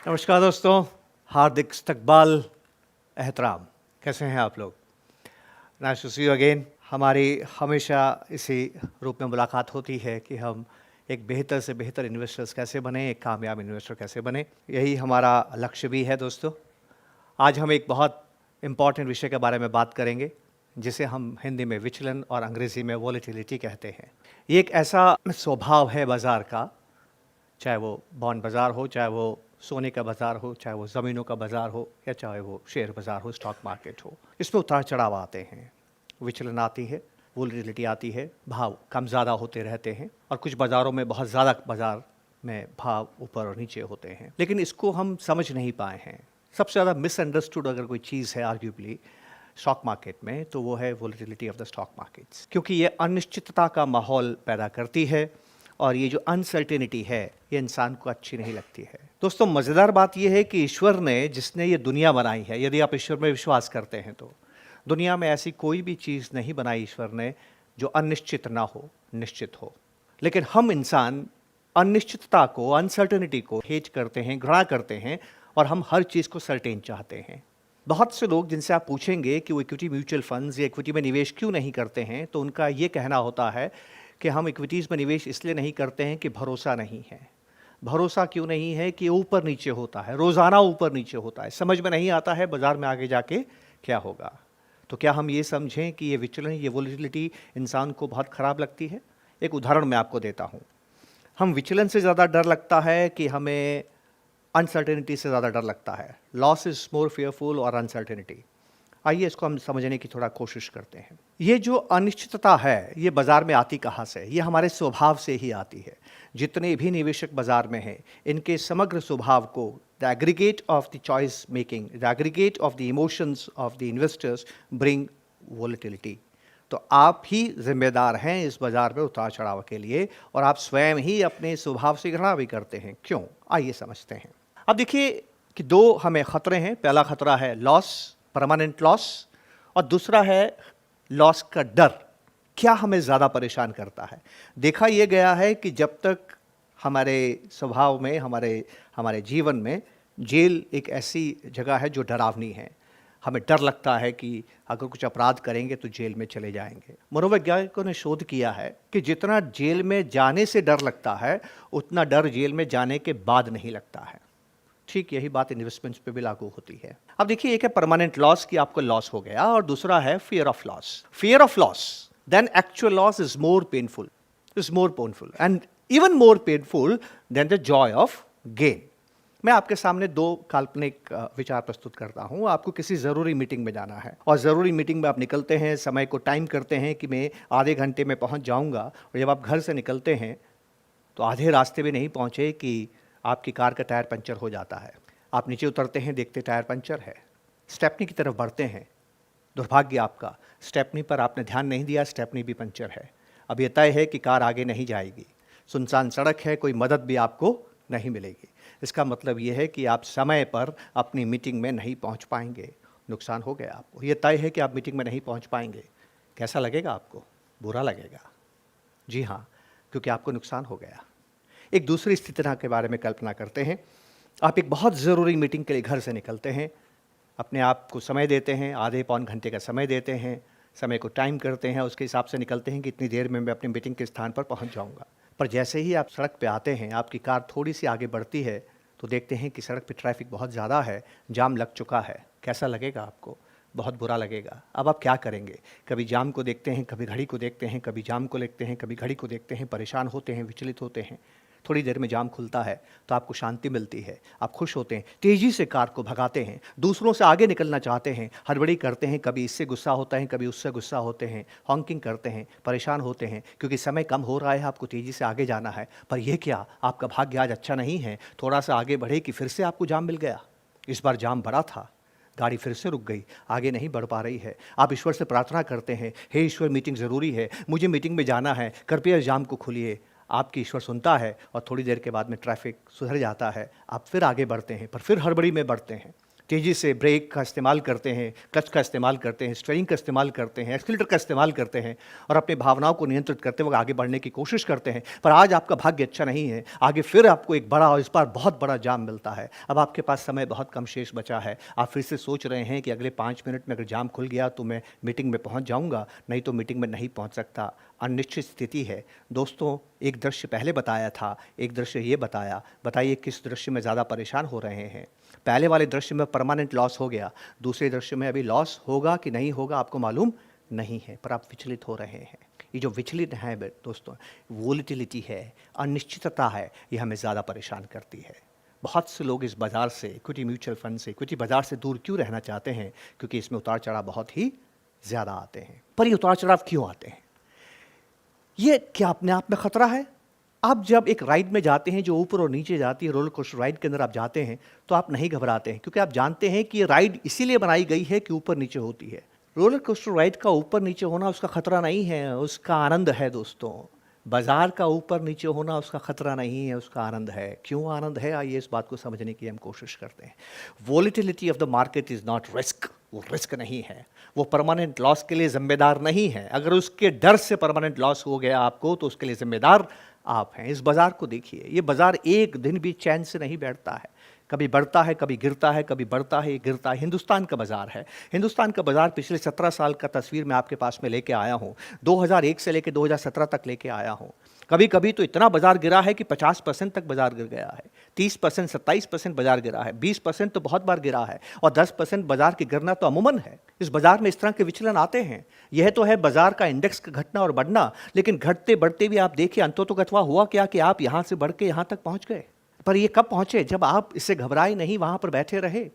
नमस्कार दोस्तों, हार्दिक इस्तकबाल, एहतराम। कैसे हैं आप लोग? Nice to see you again. हमारी हमेशा इसी रूप में मुलाकात होती है कि हम एक बेहतर से बेहतर इन्वेस्टर्स कैसे बनें, एक कामयाब इन्वेस्टर कैसे बनें। यही हमारा लक्ष्य भी है दोस्तों। आज हम एक बहुत इम्पॉर्टेंट विषय के बारे में बात करेंगे, जिसे हम हिंदी में विचलन और अंग्रेज़ी में वॉलेटिलिटी कहते हैं। ये एक ऐसा स्वभाव है बाज़ार का, चाहे वो बॉन्ड बाज़ार हो, चाहे वो सोने का बाज़ार हो, चाहे वो ज़मीनों का बाज़ार हो, या चाहे वो शेयर बाज़ार हो, स्टॉक मार्केट हो। इसमें उतार चढ़ाव आते हैं, विचलन आती है, वोलेटिलिटी आती है, भाव कम ज़्यादा होते रहते हैं और कुछ बाज़ारों में बहुत ज़्यादा बाज़ार में भाव ऊपर और नीचे होते हैं, लेकिन इसको हम समझ नहीं पाए हैं। सबसे ज़्यादा मिसअंडरस्टूड अगर कोई चीज़ है आर्ग्यूबली स्टॉक मार्केट में, तो वो है volatility of the stock markets, क्योंकि ये अनिश्चितता का माहौल पैदा करती है और ये जो अनसर्टेनिटी है ये इंसान को अच्छी नहीं लगती है। दोस्तों, मज़ेदार बात ये है कि ईश्वर ने, जिसने ये दुनिया बनाई है, यदि आप ईश्वर में विश्वास करते हैं तो दुनिया में ऐसी कोई भी चीज़ नहीं बनाई ईश्वर ने जो अनिश्चित ना हो, निश्चित हो। लेकिन हम इंसान अनिश्चितता को, अनसर्टेनिटी को हेट करते हैं, घृणा करते हैं और हम हर चीज़ को सर्टेन चाहते हैं। बहुत से लोग जिनसे आप पूछेंगे कि वो इक्विटी म्यूचुअल फंड्स या इक्विटी में निवेश क्यों नहीं करते हैं, तो उनका ये कहना होता है कि हम इक्विटीज़ में निवेश इसलिए नहीं करते हैं कि भरोसा नहीं है। भरोसा क्यों नहीं है? कि ऊपर नीचे होता है, रोज़ाना ऊपर नीचे होता है, समझ में नहीं आता है बाज़ार में आगे जाके क्या होगा। तो क्या हम ये समझें कि ये विचलन, ये वोलेटिलिटी इंसान को बहुत ख़राब लगती है? एक उदाहरण मैं आपको देता हूँ। हम विचलन से ज़्यादा डर लगता है कि हमें अनसर्टेनिटी से ज़्यादा डर लगता है? लॉस इज़ मोर फियरफुल और अनसर्टेनिटी। आइए इसको हम समझने की थोड़ा कोशिश करते हैं। ये जो अनिश्चितता है, ये बाज़ार में आती कहाँ से? ये हमारे स्वभाव से ही आती है। जितने भी निवेशक बाज़ार में हैं, इनके समग्र स्वभाव को, the aggregate of the choice making, the aggregate of the emotions of the investors bring volatility. तो आप ही ज़िम्मेदार हैं इस बाज़ार में उतार चढ़ाव के लिए, और आप स्वयं ही अपने स्वभाव से घृणा भी करते हैं। क्यों? आइए समझते हैं। अब देखिए कि दो हमें खतरे हैं। पहला खतरा है लॉस, परमानेंट लॉस, और दूसरा है लॉस का डर। क्या हमें ज़्यादा परेशान करता है? देखा यह गया है कि जब तक हमारे स्वभाव में, हमारे जीवन में जेल एक ऐसी जगह है जो डरावनी है। हमें डर लगता है कि अगर कुछ अपराध करेंगे तो जेल में चले जाएंगे। मनोवैज्ञानिकों ने शोध किया है कि जितना जेल में जाने से डर लगता है, उतना डर जेल में जाने के बाद नहीं लगता है। ठीक यही बात इन्वेस्टमेंट्स पे भी लागू होती है। अब देखिए, एक है परमानेंट लॉस कि आपको लॉस हो गया, और दूसरा है fear of loss. Fear of loss than actual loss is more painful, and even more painful than the joy of gain. मैं आपके सामने दो काल्पनिक विचार प्रस्तुत करता हूं। आपको किसी ज़रूरी मीटिंग में जाना है, और ज़रूरी मीटिंग में आप निकलते हैं, समय को टाइम करते हैं कि मैं आधे घंटे में पहुंच जाऊंगा, और जब आप घर से निकलते हैं तो आधे रास्ते में नहीं पहुंचे कि आपकी कार का टायर पंचर हो जाता है। आप नीचे उतरते हैं, देखते टायर पंचर है। स्टेपनी की तरफ बढ़ते हैं, दुर्भाग्य आपका, स्टेपनी पर आपने ध्यान नहीं दिया, स्टेपनी भी पंचर है। अब यह तय है कि कार आगे नहीं जाएगी, सुनसान सड़क है, कोई मदद भी आपको नहीं मिलेगी। इसका मतलब यह है कि आप समय पर अपनी मीटिंग में नहीं पहुंच पाएंगे, नुकसान हो गया आपको। यह तय है कि आप मीटिंग में नहीं पहुंच पाएंगे। कैसा लगेगा आपको? बुरा लगेगा। जी हाँ, क्योंकि आपको नुकसान हो गया। एक दूसरी स्थिति के बारे में कल्पना करते हैं। आप एक बहुत ज़रूरी मीटिंग के लिए घर से निकलते हैं, अपने आप को समय देते हैं, आधे पौन घंटे का समय देते हैं, समय को टाइम करते हैं, उसके हिसाब से निकलते हैं कि इतनी देर में मैं अपनी मीटिंग के स्थान पर पहुंच जाऊंगा। पर जैसे ही आप सड़क पे आते हैं, आपकी कार थोड़ी सी आगे बढ़ती है, तो देखते हैं कि सड़क पे ट्रैफिक बहुत ज़्यादा है, जाम लग चुका है। कैसा लगेगा आपको? बहुत बुरा लगेगा। अब आप क्या करेंगे? कभी जाम को देखते हैं, कभी घड़ी को देखते हैं, कभी जाम को देखते हैं, कभी घड़ी को देखते हैं, परेशान होते हैं, विचलित होते हैं। थोड़ी देर में जाम खुलता है तो आपको शांति मिलती है, आप खुश होते हैं, तेज़ी से कार को भगाते हैं, दूसरों से आगे निकलना चाहते हैं, हड़बड़ी करते हैं, कभी इससे गुस्सा होता है, कभी उससे गुस्सा होते हैं, हॉन्किंग करते हैं, परेशान होते हैं क्योंकि समय कम हो रहा है, आपको तेज़ी से आगे जाना है। पर यह क्या, आपका भाग्य आज अच्छा नहीं है, थोड़ा सा आगे बढ़े कि फिर से आपको जाम मिल गया। इस बार जाम बड़ा था, गाड़ी फिर से रुक गई, आगे नहीं बढ़ पा रही है। आप ईश्वर से प्रार्थना करते हैं, हे ईश्वर, मीटिंग ज़रूरी है, मुझे मीटिंग में जाना है, कृपया जाम को खोलिए। आपकी ईश्वर सुनता है, और थोड़ी देर के बाद में ट्रैफिक सुधर जाता है, आप फिर आगे बढ़ते हैं, पर फिर हड़बड़ी में बढ़ते हैं। तेज़ी से ब्रेक का इस्तेमाल करते हैं, क्लच का इस्तेमाल करते हैं, स्टीयरिंग का इस्तेमाल करते हैं, एक्सीलरेटर का इस्तेमाल करते हैं और अपनी भावनाओं को नियंत्रित करते हुए आगे बढ़ने की कोशिश करते हैं। पर आज आपका भाग्य अच्छा नहीं है, आगे फिर आपको एक बड़ा और इस बार बहुत बड़ा जाम मिलता है। अब आपके पास समय बहुत कम शेष बचा है। आप फिर से सोच रहे हैं कि अगले 5 मिनट में अगर जाम खुल गया तो मैं मीटिंग में पहुंच जाऊंगा, नहीं तो मीटिंग में नहीं पहुंच सकता। अनिश्चित स्थिति है। दोस्तों, एक दृश्य पहले बताया था, एक दृश्य ये बताया। बताइए किस दृश्य में ज़्यादा परेशान हो रहे हैं? पहले वाले दृश्य में परमानेंट लॉस हो गया, दूसरे दृश्य में अभी लॉस होगा कि नहीं होगा आपको मालूम नहीं है, पर आप विचलित हो रहे हैं। ये जो विचलित है दोस्तों, वोलेटिलिटी है, अनिश्चितता है, ये हमें ज़्यादा परेशान करती है। बहुत से लोग इस बाज़ार से, इक्विटी म्यूचुअल फंड से, इक्विटी बाज़ार से दूर क्यों रहना चाहते हैं? क्योंकि इसमें उतार चढ़ाव बहुत ही ज़्यादा आते हैं। पर ये उतार चढ़ाव क्यों आते हैं? ये क्या अपने आप में खतरा है? आप जब एक राइड में जाते हैं जो ऊपर और नीचे जाती है, रोलर कोस्टर राइड के अंदर आप जाते हैं, तो आप नहीं घबराते हैं, क्योंकि आप जानते हैं कि ये राइड इसीलिए बनाई गई है कि ऊपर नीचे होती है। रोलर कोस्टर राइड का ऊपर नीचे होना उसका खतरा नहीं है, उसका आनंद है दोस्तों। बाजार का ऊपर नीचे होना उसका खतरा नहीं है, उसका आनंद है। क्यों आनंद है? आइए इस बात को समझने की हम कोशिश करते हैं। Volatility of the market is not risk, वो रिस्क नहीं है, वो परमानेंट लॉस के लिए जिम्मेदार नहीं है। अगर उसके डर से परमानेंट लॉस हो गया आपको तो उसके लिए जिम्मेदार आप हैं। इस बाजार को देखिए, ये बाजार एक दिन भी चैन से नहीं बैठता है, कभी बढ़ता है, कभी गिरता है, कभी बढ़ता है, गिरता है। हिंदुस्तान का बाजार है। हिंदुस्तान का बाजार पिछले 17 साल का तस्वीर मैं आपके पास में लेके आया हूँ। 2001 से लेके 2017 तक लेके आया हूँ। कभी कभी तो इतना बाजार गिरा है कि 50% तक बाजार गिर गया है, 30%, 27% बाजार गिरा है, 20% तो बहुत बार गिरा है, और 10% बाजार की गिरना तो अमूमन है। इस बाजार में इस तरह के विचलन आते हैं। यह तो है बाजार का इंडेक्स का घटना और बढ़ना, लेकिन घटते बढ़ते भी आप देखिए अंततोगत्वा हुआ क्या कि आप यहां से बढ़ के यहां तक पहुंच गए। पर ये कब पहुंचे? जब आप इससे घबराए नहीं, वहां पर बैठे रहे।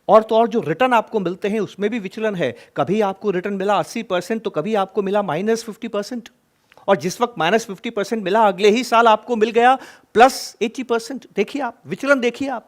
और तो और जो रिटर्न आपको मिलते हैं उसमें भी विचलन है। कभी आपको रिटर्न मिला 80%, तो कभी आपको मिला -50%, और जिस वक्त -50% मिला अगले ही साल आपको मिल गया +80%। देखिए आप विचलन, देखिए आप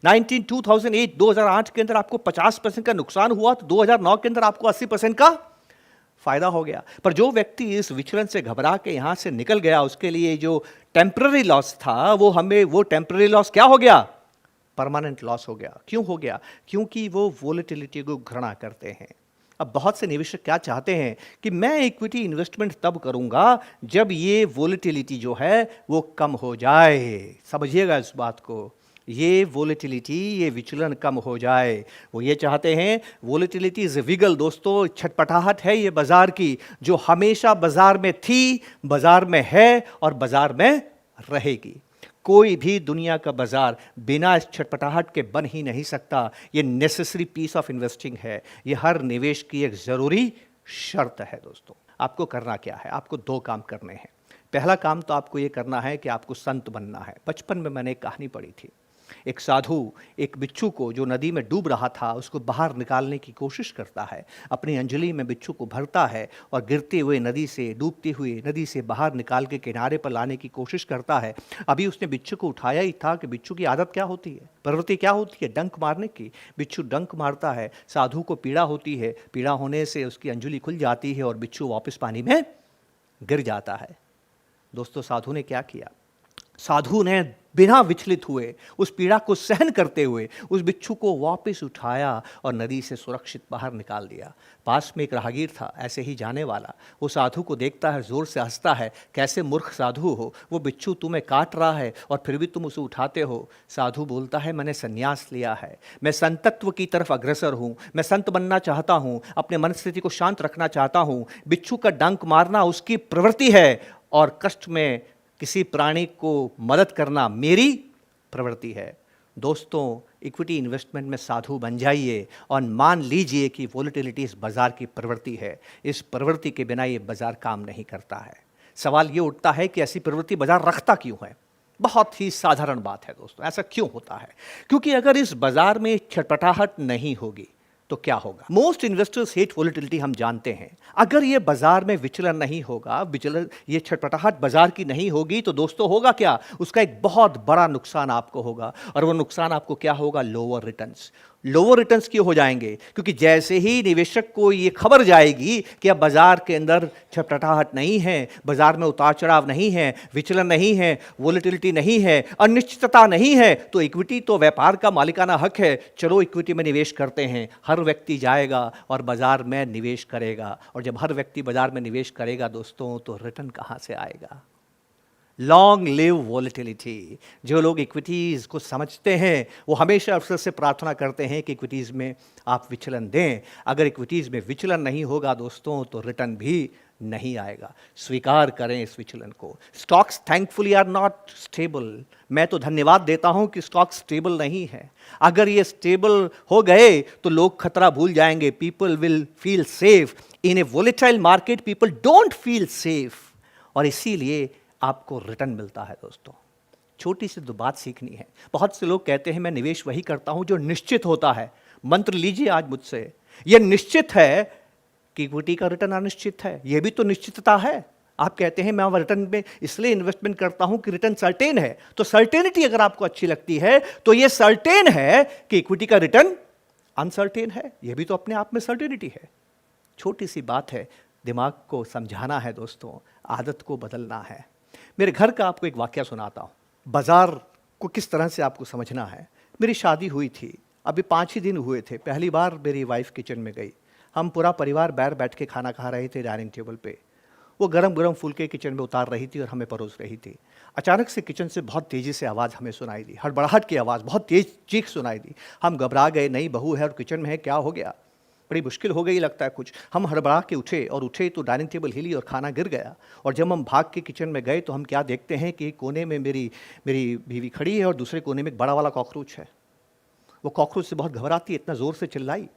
2008 के अंदर आपको 50% का नुकसान हुआ, तो 2009 के अंदर आपको 80% का फायदा हो गया। पर जो व्यक्ति इस विचलन से घबरा के यहां से निकल गया, उसके लिए जो टेम्पररी लॉस था वो टेम्पररी लॉस क्या हो गया? परमानेंट लॉस हो गया। क्यों हो गया? क्योंकि वो वोलेटिलिटी को घृणा करते हैं। अब बहुत से निवेशक क्या चाहते हैं कि मैं इक्विटी इन्वेस्टमेंट तब करूंगा जब ये वोलेटिलिटी जो है वो कम हो जाए। समझिएगा इस बात को, ये वोलेटिलिटी, ये विचलन कम हो जाए। वो ये चाहते हैं, वोलेटिलिटी इज विगल दोस्तों, छटपटाहट है ये बाजार की, जो हमेशा बाजार में थी, बाजार में है और बाजार में रहेगी। कोई भी दुनिया का बाजार बिना इस छटपटाहट के बन ही नहीं सकता। ये नेसेसरी पीस ऑफ इन्वेस्टिंग है, ये हर निवेश की एक ज़रूरी शर्त है। दोस्तों, आपको करना क्या है? आपको 2 काम करने हैं। पहला काम तो आपको ये करना है कि आपको संत बनना है। बचपन में मैंने एक कहानी पढ़ी थी। एक साधु एक बिच्छू को, जो नदी में डूब रहा था, उसको बाहर निकालने की कोशिश करता है। अपनी अंजलि में बिच्छू को भरता है और गिरते हुए नदी से, डूबती हुई नदी से बाहर निकाल के किनारे पर लाने की कोशिश करता है। अभी उसने बिच्छू को उठाया ही था कि बिच्छू की आदत क्या होती है, प्रवृत्ति क्या होती है? डंक मारने की। बिच्छू डंक मारता है, साधु को पीड़ा होती है, पीड़ा होने से उसकी अंजलि खुल जाती है और बिच्छू वापस पानी में गिर जाता है। दोस्तों, साधु ने क्या किया? साधु ने बिना विचलित हुए, उस पीड़ा को सहन करते हुए उस बिच्छू को वापस उठाया और नदी से सुरक्षित बाहर निकाल दिया। पास में एक राहगीर था, ऐसे ही जाने वाला। वो साधु को देखता है, जोर से हंसता है, कैसे मूर्ख साधु हो, वो बिच्छू तुम्हें काट रहा है और फिर भी तुम उसे उठाते हो। साधु बोलता है, मैंने संन्यास लिया है, मैं संतत्व की तरफ अग्रसर हूँ, मैं संत बनना चाहता हूँ, अपने मन स्थिति को शांत रखना चाहता हूँ। बिच्छू का डंक मारना उसकी प्रवृत्ति है और कष्ट में किसी प्राणी को मदद करना मेरी प्रवृत्ति है। दोस्तों, इक्विटी इन्वेस्टमेंट में साधु बन जाइए और मान लीजिए कि वोलेटिलिटी इस बाजार की प्रवृत्ति है। इस प्रवृत्ति के बिना ये बाजार काम नहीं करता है। सवाल ये उठता है कि ऐसी प्रवृत्ति बाजार रखता क्यों है? बहुत ही साधारण बात है दोस्तों, ऐसा क्यों होता है? क्योंकि अगर इस बाजार में छटपटाहट नहीं होगी तो क्या होगा? मोस्ट इन्वेस्टर्स हेट वोलेटिलिटी, हम जानते हैं। अगर ये बाजार में विचलन नहीं होगा, विचलन, ये छटपटाहट बाजार की नहीं होगी, तो दोस्तों होगा क्या? उसका एक बहुत बड़ा नुकसान आपको होगा, और वो नुकसान आपको क्या होगा? Lower returns. लोअर रिटर्न्स क्यों हो जाएंगे? क्योंकि जैसे ही निवेशक को ये खबर जाएगी कि अब बाजार के अंदर छटपटाहट नहीं है, बाजार में उतार चढ़ाव नहीं है, विचलन नहीं है, वोलेटिलिटी नहीं है, अनिश्चितता नहीं है, तो इक्विटी तो व्यापार का मालिकाना हक है, चलो इक्विटी में निवेश करते हैं। हर व्यक्ति जाएगा और बाजार में निवेश करेगा, और जब हर व्यक्ति बाजार में निवेश करेगा दोस्तों, तो रिटर्न कहाँ से आएगा? Long live volatility. जो लोग इक्विटीज़ को समझते हैं वो हमेशा अफसर से प्रार्थना करते हैं कि इक्विटीज़ में आप विचलन दें। अगर इक्विटीज़ में विचलन नहीं होगा दोस्तों, तो रिटर्न भी नहीं आएगा। स्वीकार करें इस विचलन को। Stocks thankfully are not stable. मैं तो धन्यवाद देता हूं कि स्टॉक्स स्टेबल नहीं है। अगर ये स्टेबल हो गए तो लोग खतरा भूल जाएंगे। People will feel safe. In A volatile market people don't feel safe, और इसीलिए आपको रिटर्न मिलता है दोस्तों। छोटी सी दो बात सीखनी है। बहुत से लोग कहते हैं मैं निवेश वही करता हूं जो निश्चित होता है। मंत्र लीजिए आज मुझसे। यह निश्चित है कि इक्विटी का रिटर्न अनिश्चित है, यह भी तो निश्चितता है। आप कहते हैं मैं रिटर्न में इसलिए इन्वेस्टमेंट करता हूं कि रिटर्न सर्टेन है। तो सर्टेनिटी अगर आपको अच्छी लगती है तो यह सर्टेन है कि इक्विटी का रिटर्न अनसर्टेन है, यह भी तो अपने आप में सर्टेनिटी है। छोटी सी बात है, दिमाग को समझाना है दोस्तों, आदत को बदलना है। मेरे घर का आपको एक वाकया सुनाता हूँ। बाजार को किस तरह से आपको समझना है। मेरी शादी हुई थी, अभी 5 ही दिन हुए थे। पहली बार मेरी वाइफ किचन में गई। हम पूरा परिवार बाहर बैठ के खाना खा रहे थे डाइनिंग टेबल पे। वो गरम गरम फुलके किचन में उतार रही थी और हमें परोस रही थी। अचानक से किचन से बहुत तेज़ी से आवाज़ हमें सुनाई दी, हड़बड़ाहट की आवाज़, बहुत तेज चीख सुनाई दी। हम घबरा गए, नई बहू है और किचन में है, क्या हो गया? बड़ी मुश्किल हो गई लगता है कुछ। हम हड़बड़ा के उठे और उठे तो डाइनिंग टेबल हिली और खाना गिर गया। और जब हम भाग के किचन में गए तो हम क्या देखते हैं कि कोने में मेरी बीवी खड़ी है और दूसरे कोने में एक बड़ा वाला कॉकरोच है। वो कॉकरोच से बहुत घबराती है, इतना ज़ोर से चिल्लाई।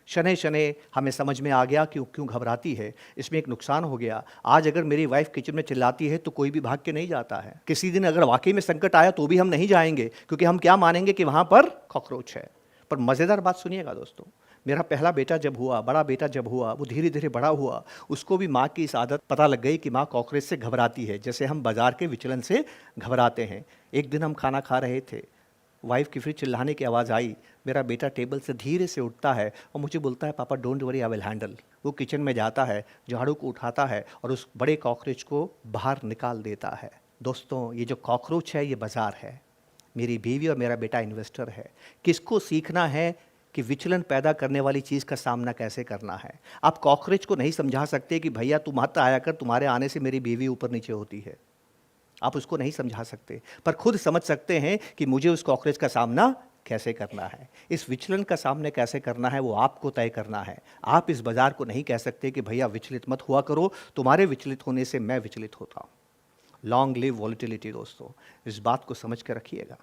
शनै शनै हमें समझ में आ गया कि वो क्यों घबराती है। इसमें एक नुकसान हो गया। आज अगर मेरी वाइफ किचन में चिल्लाती है तो कोई भी भाग के नहीं जाता है। किसी दिन अगर वाकई में संकट आया तो भी हम नहीं जाएंगे, क्योंकि हम क्या मानेंगे कि वहाँ पर कॉकरोच है। पर मज़ेदार बात सुनिएगा दोस्तों, मेरा पहला बेटा जब हुआ, बड़ा बेटा जब हुआ, वो धीरे धीरे बड़ा हुआ। उसको भी माँ की इस आदत पता लग गई कि माँ कॉकरोच से घबराती है, जैसे हम बाजार के विचलन से घबराते हैं। एक दिन हम खाना खा रहे थे, वाइफ की फिर चिल्लाने की आवाज़ आई। मेरा बेटा टेबल से धीरे से उठता है और मुझे बोलता है पापा don't worry I will handle. वो किचन में जाता है, झाड़ू को उठाता है और उस बड़े कॉकरोच को बाहर निकाल देता है। दोस्तों, ये जो कॉकरोच है ये बाजार है। मेरी बीवी और मेरा बेटा इन्वेस्टर है। किसको सीखना है कि विचलन पैदा करने वाली चीज़ का सामना कैसे करना है। आप कॉकरोच को नहीं समझा सकते कि भैया तुम मत आया कर, तुम्हारे आने से मेरी बीवी ऊपर नीचे होती है। आप उसको नहीं समझा सकते, पर खुद समझ सकते हैं कि मुझे उस कॉकरोच का सामना कैसे करना है। इस विचलन का सामना कैसे करना है वो आपको तय करना है। आप इस बाजार को नहीं कह सकते कि भैया विचलित मत हुआ करो, तुम्हारे विचलित होने से मैं विचलित होता हूँ। लॉन्ग लिव वॉलेटिलिटी दोस्तों, इस बात को समझ कर रखिएगा।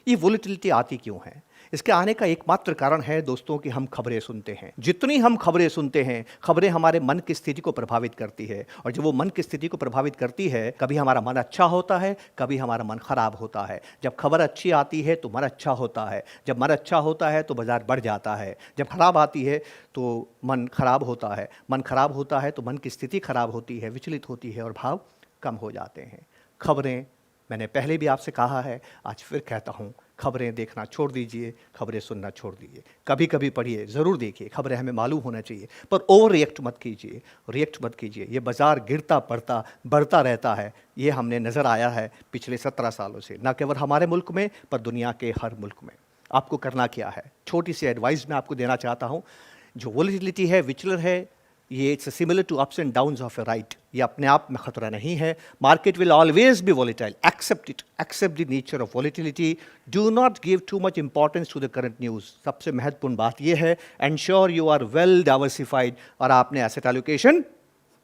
ये वॉलेटिलिटी आती क्यों है? इसके आने का एकमात्र कारण है दोस्तों कि हम खबरें सुनते हैं। जितनी हम खबरें सुनते हैं, खबरें हमारे मन की स्थिति को प्रभावित करती है, और जब वो मन की स्थिति को प्रभावित करती है, कभी हमारा मन अच्छा होता है, कभी हमारा मन खराब होता है। जब खबर अच्छी आती है तो मन अच्छा होता है, जब मन अच्छा होता है तो बाजार बढ़ जाता है, जब खराब आती है तो मन खराब होता है, मन खराब होता है तो मन की स्थिति खराब होती है, विचलित होती है और भाव कम हो जाते हैं। खबरें, मैंने पहले भी आपसे कहा है, आज फिर कहता हूँ, खबरें देखना छोड़ दीजिए, खबरें सुनना छोड़ दीजिए। कभी कभी पढ़िए, ज़रूर देखिए, खबरें हमें मालूम होना चाहिए, पर ओवर रिएक्ट मत कीजिए, रिएक्ट मत कीजिए। ये बाज़ार गिरता पड़ता बढ़ता रहता है, ये हमने नज़र आया है पिछले 17 सालों से, न केवल हमारे मुल्क में पर दुनिया के हर मुल्क में। आपको करना क्या है? छोटी सी एडवाइस मैं आपको देना चाहता हूँ। जो वॉलेटिलिटी है, विचलन है, ये it's similar to ups and downs of a right. ये अपने आप में खतरा नहीं है। Market will always be volatile, accept it, accept the nature of volatility. Do not give too much importance to the current news. सबसे महत्वपूर्ण बात यह है, ensure you are well diversified, और आपने एसेट एलोकेशन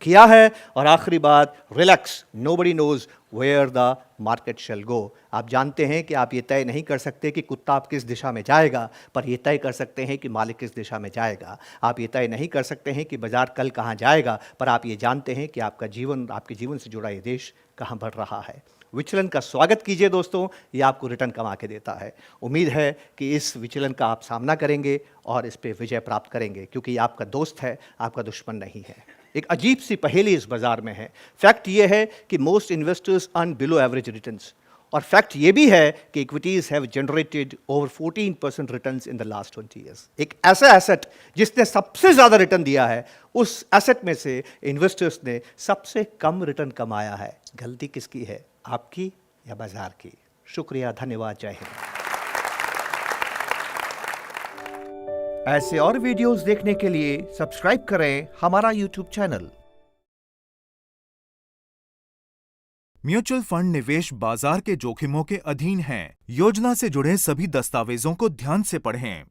किया है। और आखिरी बात, relax, nobody knows where the market shall go. आप जानते हैं कि आप ये तय नहीं कर सकते कि कुत्ता आप किस दिशा में जाएगा, पर ये तय कर सकते हैं कि मालिक किस दिशा में जाएगा। आप ये तय नहीं कर सकते हैं कि बाजार कल कहाँ जाएगा, पर आप ये जानते हैं कि आपका जीवन, आपके जीवन से जुड़ा ये देश कहाँ बढ़ रहा है। विचलन का स्वागत कीजिए दोस्तों, ये आपको रिटर्न कमा के देता है। उम्मीद है कि इस विचलन का आप सामना करेंगे और इस पे विजय प्राप्त करेंगे, क्योंकि ये आपका दोस्त है, आपका दुश्मन नहीं है। एक अजीब सी पहेली इस बाजार में है। फैक्ट ये है कि most investors earn below average returns. और फैक्ट ये भी है कि equities have generated over 14% returns in the last 20 years. एक ऐसा एसेट जिसने सबसे ज्यादा रिटर्न दिया है, उस एसेट में से इन्वेस्टर्स ने सबसे कम रिटर्न कमाया है। गलती किसकी है, आपकी या बाजार की? शुक्रिया, धन्यवाद, जय हिंद। ऐसे और वीडियोस देखने के लिए सब्सक्राइब करें हमारा यूट्यूब चैनल। म्यूचुअल फंड निवेश बाजार के जोखिमों के अधीन हैं। योजना से जुड़े सभी दस्तावेजों को ध्यान से पढ़ें।